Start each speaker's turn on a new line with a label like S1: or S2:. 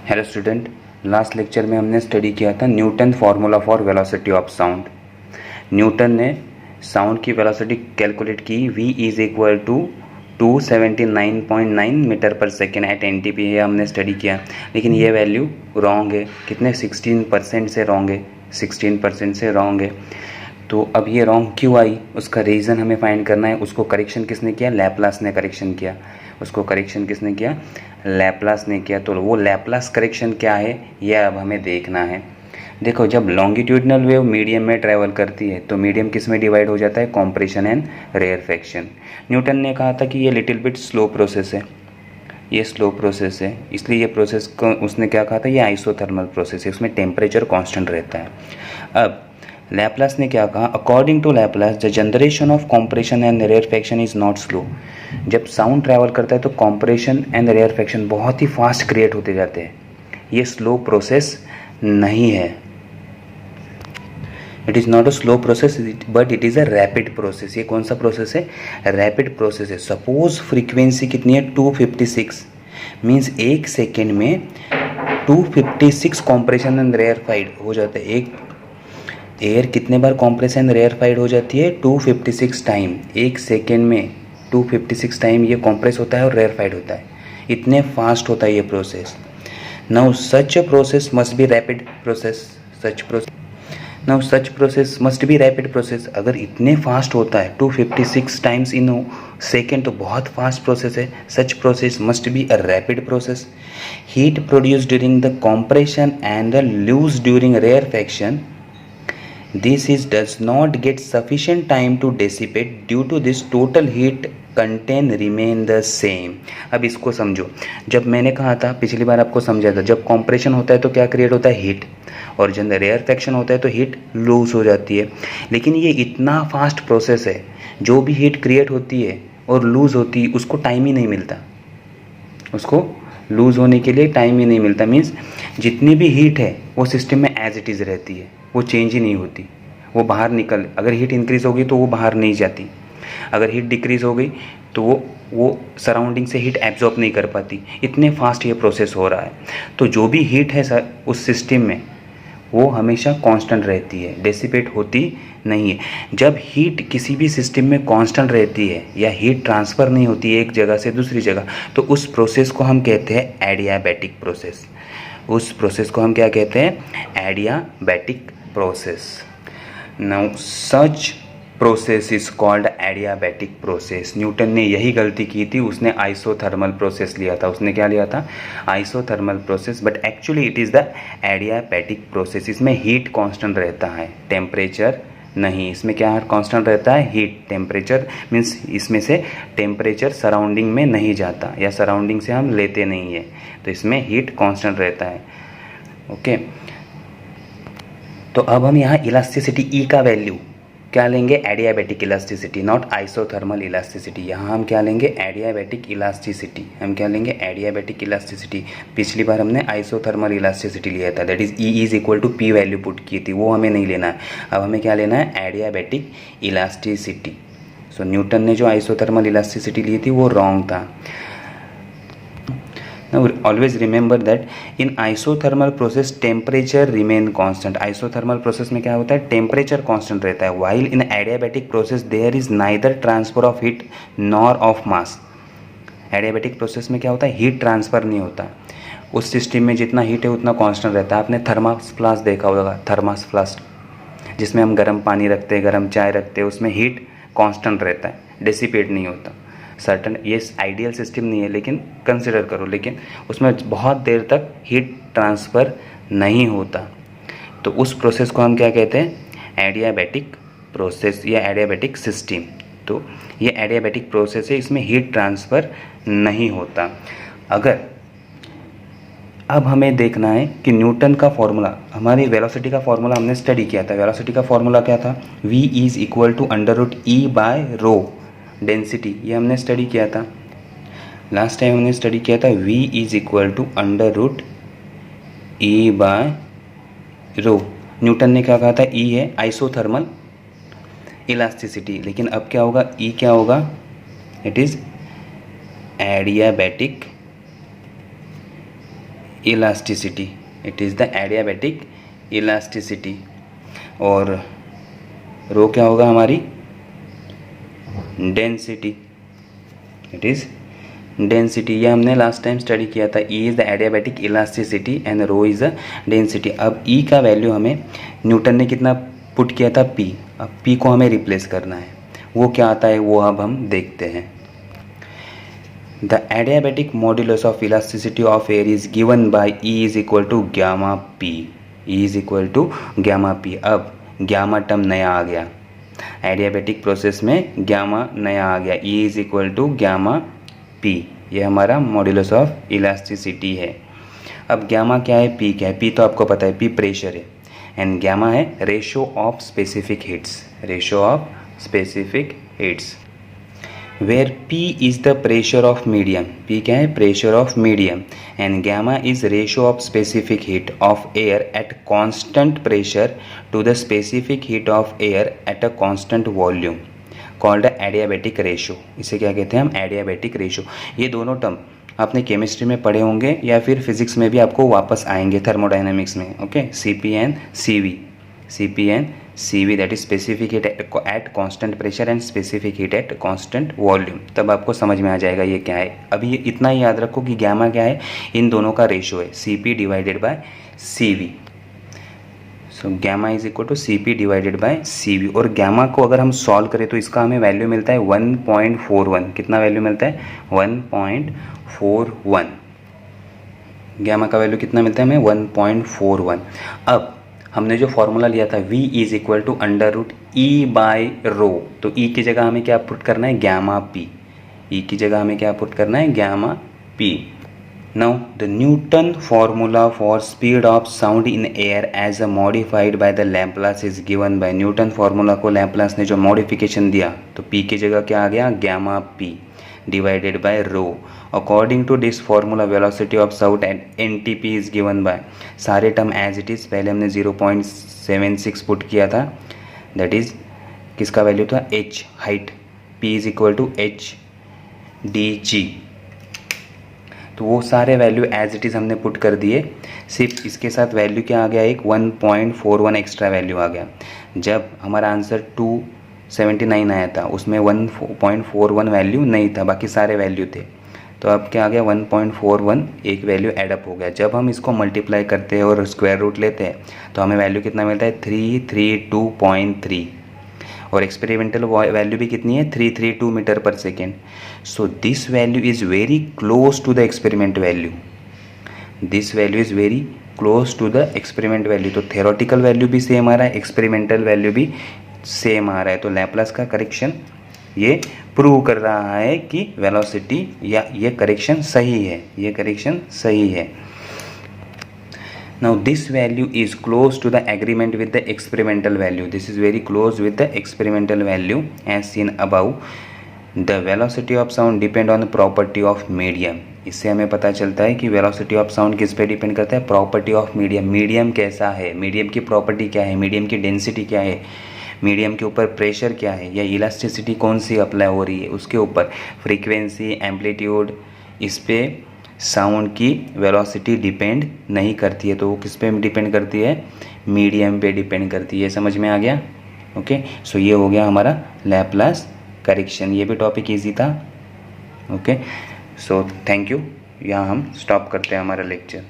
S1: Hello student, last lecture में हमने study किया था Newton formula for velocity of sound. Newton ने साउंड की वेलोसिटी कैलकुलेट की, v is equal to 279.9 metre per second at NTP। ये हमने स्टडी किया, लेकिन ये वैल्यू रॉन्ग है। कितने 16% से रॉन्ग है, 16% से रॉन्ग है। तो अब ये रॉन्ग क्यों आई, उसका रीज़न हमें फाइंड करना है। उसको करेक्शन किसने किया? लैप्लास ने करेक्शन किया। उसको करेक्शन किसने किया? लैप्लास ने किया। तो वो लैप्लास करेक्शन क्या है, ये अब हमें देखना है। देखो, जब लॉन्गिट्यूडनल वेव मीडियम में ट्रैवल करती है तो मीडियम किस में डिवाइड हो जाता है? Compression and rarefaction. न्यूटन ने कहा था कि ये लिटिल बिट स्लो प्रोसेस है, ये स्लो प्रोसेस है, इसलिए ये प्रोसेस को उसने क्या कहा था? ये आइसोथर्मल प्रोसेस है, उसमें टेम्परेचर कांस्टेंट रहता है। अब लैप्लास ने क्या कहा? According to Laplace the generation of compression and rarefaction is not slow. जब साउंड ट्रैवल करता है तो कॉम्प्रेशन एंड रेयरफेक्शन बहुत ही फास्ट क्रिएट होते जाते हैं। ये स्लो प्रोसेस नहीं है। It is not a slow process but it is a rapid process. ये कौन सा प्रोसेस है? रैपिड प्रोसेस है। सपोज फ्रीक्वेंसी कितनी है? 256, मीन्स एक सेकेंड में 256 कॉम्प्रेशन एंड रेयरफाइड हो जाता है। एक एयर कितने बार कॉम्प्रेशन रेयरफाइड हो जाती है? 256 टाइम। एक सेकेंड में 256 टाइम ये कॉम्प्रेस होता है और रेयरफाइड होता है। इतने फास्ट होता है ये प्रोसेस। नाउ सच process must B rapid process. सच process must B rapid process. अगर इतने फास्ट होता है 256 टाइम्स इन सेकेंड तो बहुत फास्ट प्रोसेस है। Such process must be a rapid process. Heat produce during the compression and the lose during rarefaction, this is does not get sufficient time to dissipate. Due to this total heat content remain the same. अब इसको समझो। जब मैंने कहा था, पिछली बार आपको समझा था, जब कॉम्प्रेशन होता है तो क्या क्रिएट होता है? हीट। और जब रेयरफेक्शन होता है तो हीट लूज हो जाती है। लेकिन ये इतना फास्ट प्रोसेस है, जो भी हीट क्रिएट होती है और लूज होती है उसको टाइम ही नहीं मिलता। उसको लूज़ होने के लिए टाइम ही नहीं मिलता। मीन्स जितनी भी हीट है वो सिस्टम में एज इट इज़ रहती है, वो चेंज ही नहीं होती। वो बाहर निकल, अगर हीट इंक्रीज़ होगी तो वो बाहर नहीं जाती, अगर हीट डिक्रीज़ हो गई तो वो सराउंडिंग से हीट एब्जॉर्ब नहीं कर पाती। इतने फास्ट ये प्रोसेस हो रहा है। तो जो भी हीट है सर उस सिस्टम में वो हमेशा कांस्टेंट रहती है, डेसिपेट होती नहीं है। जब हीट किसी भी सिस्टम में कांस्टेंट रहती है या हीट ट्रांसफ़र नहीं होती है एक जगह से दूसरी जगह, तो उस प्रोसेस को हम कहते हैं एडियाबैटिक प्रोसेस। उस प्रोसेस को हम क्या कहते हैं? Adiabatic process. Now such process is called adiabatic process. Newton ने यही गलती की थी, उसने आइसोथर्मल प्रोसेस लिया था। उसने क्या लिया था? Isothermal process, but actually it is the adiabatic process. इसमें हीट कांस्टेंट रहता है, टेम्परेचर नहीं। इसमें क्या कांस्टेंट रहता है? हीट। टेम्परेचर मीन्स इसमें से टेम्परेचर सराउंडिंग में नहीं जाता या सराउंडिंग से हम लेते नहीं है, तो इसमें हीट कांस्टेंट रहता है। ओके, तो अब हम यहाँ इलास्टिसिटी ई का वैल्यू क्या लेंगे? Adiabatic elasticity, not isothermal elasticity. यहाँ हम क्या लेंगे? Adiabatic elasticity. हम क्या लेंगे? Adiabatic elasticity. पिछली बार हमने आइसोथर्मल इलास्टिसिटी लिया था, that is E is equal to P value put की थी, वो हमें नहीं लेना है। अब हमें क्या लेना है? Adiabatic elasticity. सो न्यूटन ने जो आइसोथर्मल इलास्टिसिटी ली थी वो रॉन्ग था। Now always remember that in isothermal process temperature remain constant. Isothermal process में क्या होता है? टेम्परेचर कांस्टेंट रहता है। While in adiabatic process there is neither transfer of heat nor of mass. Adiabatic process में क्या होता है? हीट ट्रांसफ़र नहीं होता। उस सिस्टम में जितना हीट है उतना कांस्टेंट रहता है। आपने थर्मस फ्लास्क देखा होगा, थर्मस फ्लास्क जिसमें हम गर्म पानी रखते हैं, गर्म चाय रखते हैं, उसमें हीट कांस्टेंट रहता है, डेसिपेट नहीं होता। सर्टन ये आइडियल सिस्टम नहीं है लेकिन कंसिडर करो, लेकिन उसमें बहुत देर तक हीट ट्रांसफ़र नहीं होता। तो उस प्रोसेस को हम क्या कहते हैं? एडियाबैटिक प्रोसेस या एडियाबैटिक सिस्टम। तो ये एडियाबैटिक प्रोसेस है, इसमें हीट ट्रांसफ़र नहीं होता। अगर अब हमें देखना है कि न्यूटन का फॉर्मूला, हमारी वेलोसिटी का फॉर्मूला हमने स्टडी किया था। वेलोसिटी का फॉर्मूला क्या था? v is equal to √E/ρ density. ये हमने स्टडी किया था, लास्ट टाइम हमने स्टडी किया था। v is equal to √E/ρ। Newton ने क्या कहा था? E है आइसोथर्मल इलास्टिसिटी, लेकिन अब क्या होगा? E क्या होगा? It is adiabatic elasticity, it is the adiabatic elasticity. और रो क्या होगा हमारी, डेंसिटी, इट इज़ डेंसिटी। ये हमने लास्ट टाइम स्टडी किया था। E is the adiabatic elasticity and rho is the density. अब ई का वैल्यू हमें न्यूटन ने कितना पुट किया था, पी। अब पी को हमें रिप्लेस करना है, वो क्या आता है वो अब हम देखते हैं। The adiabatic modulus of elasticity of air is given by E is equal to gamma P. E is equal to gamma P. अब ग्यामा टर्म नया आ गया, एडियाबैटिक प्रोसेस में ग्यामा नया आ गया, E is equal to gamma P. ये हमारा मॉड्यूलस ऑफ इलास्टिसिटी है। अब ग्यामा क्या है, पी क्या है। पी तो आपको पता है, पी प्रेशर है, एंड ग्यामा है ratio of specific heats, ratio of specific heats, where P is the pressure of medium. P क्या है, pressure of medium, and gamma is ratio of specific heat of air at constant pressure to the specific heat of air at a constant volume, called adiabatic ratio. इसे क्या कहते हैं हम, adiabatic ratio. ये दोनों term आपने chemistry में पढ़े होंगे या फिर फिजिक्स में भी आपको वापस आएंगे, थर्मोडाइनमिक्स में। Okay, C P and C V, C P and C V, that is specific heat at constant pressure and specific heat at constant volume. तब आपको समझ में आ जाएगा ये क्या है। अभी ये इतना ही याद रखो कि गैमा क्या है, इन दोनों का रेशो है, C P divided by C V. So gamma is equal to C P divided by C V. और गैमा को अगर हम सॉल्व करें तो इसका हमें वैल्यू मिलता है 1.41। कितना वैल्यू मिलता है, 1.41। गैमा का वैल्यू कितना मिलता है हमें, 1.41। अब हमने जो फॉर्मूला लिया था v is equal to under root E by rho, तो ई की जगह हमें क्या पुट करना है, गैमा पी। ई की जगह हमें क्या पुट करना है, gamma P. Now the Newton formula for speed of sound in air as a modified by the Laplace is given by. Newton formula को लैप्लास ने जो मॉडिफिकेशन दिया तो p की जगह क्या आ गया, gamma p divided by rho. According to this formula velocity of sound at NTP is given by, सारे टर्म एज इट इज़, पहले हमने 0.76 पुट किया था, दैट इज किसका वैल्यू था, h, height, p is equal to h dg। तो वो सारे वैल्यू एज इट इज़ हमने पुट कर दिए, सिर्फ इसके साथ वैल्यू क्या आ गया, एक 1.41 एक्स्ट्रा वैल्यू आ गया। जब हमारा आंसर 279 आया था उसमें 1.41 वैल्यू नहीं था, बाकी सारे वैल्यू थे। तो अब क्या आ गया, 1.41 एक वैल्यू एडअप हो गया। जब हम इसको मल्टीप्लाई करते हैं और स्क्वायर रूट लेते हैं तो हमें वैल्यू कितना मिलता है, 332.3, और एक्सपेरिमेंटल वैल्यू भी कितनी है, 332 metre per second. So this value is very close to the experiment value, this value is very close to the experiment value. तो थेरोटिकल वैल्यू भी सेम आ रहा है, एक्सपेरिमेंटल वैल्यू भी सेम आ रहा है। तो लैप्लास का करेक्शन ये प्रूव कर रहा है कि वेलोसिटी या ये करेक्शन सही है, ये करेक्शन सही है। Now this value is close to the agreement with the experimental value. This is very close with the experimental value as seen above. The velocity of sound depend on the property of medium. इससे हमें पता चलता है कि velocity of sound किस पे depend करता है, property of medium. मीडियम कैसा है, मीडियम की प्रॉपर्टी क्या है, मीडियम की डेंसिटी क्या है, मीडियम के ऊपर प्रेशर क्या है, या इलास्टिसिटी कौन सी अप्लाई हो रही है उसके ऊपर, फ्रीक्वेंसी, एम्पलीट्यूड, इस पे साउंड की वेलोसिटी डिपेंड नहीं करती है। तो वो किस पे डिपेंड करती है, मीडियम पे डिपेंड करती है। समझ में आ गया। ओके, सो ये हो गया हमारा लैप्लास करेक्शन। ये भी टॉपिक इजी था। Okay, so thank you. यहाँ हम स्टॉप करते हैं हमारा लेक्चर।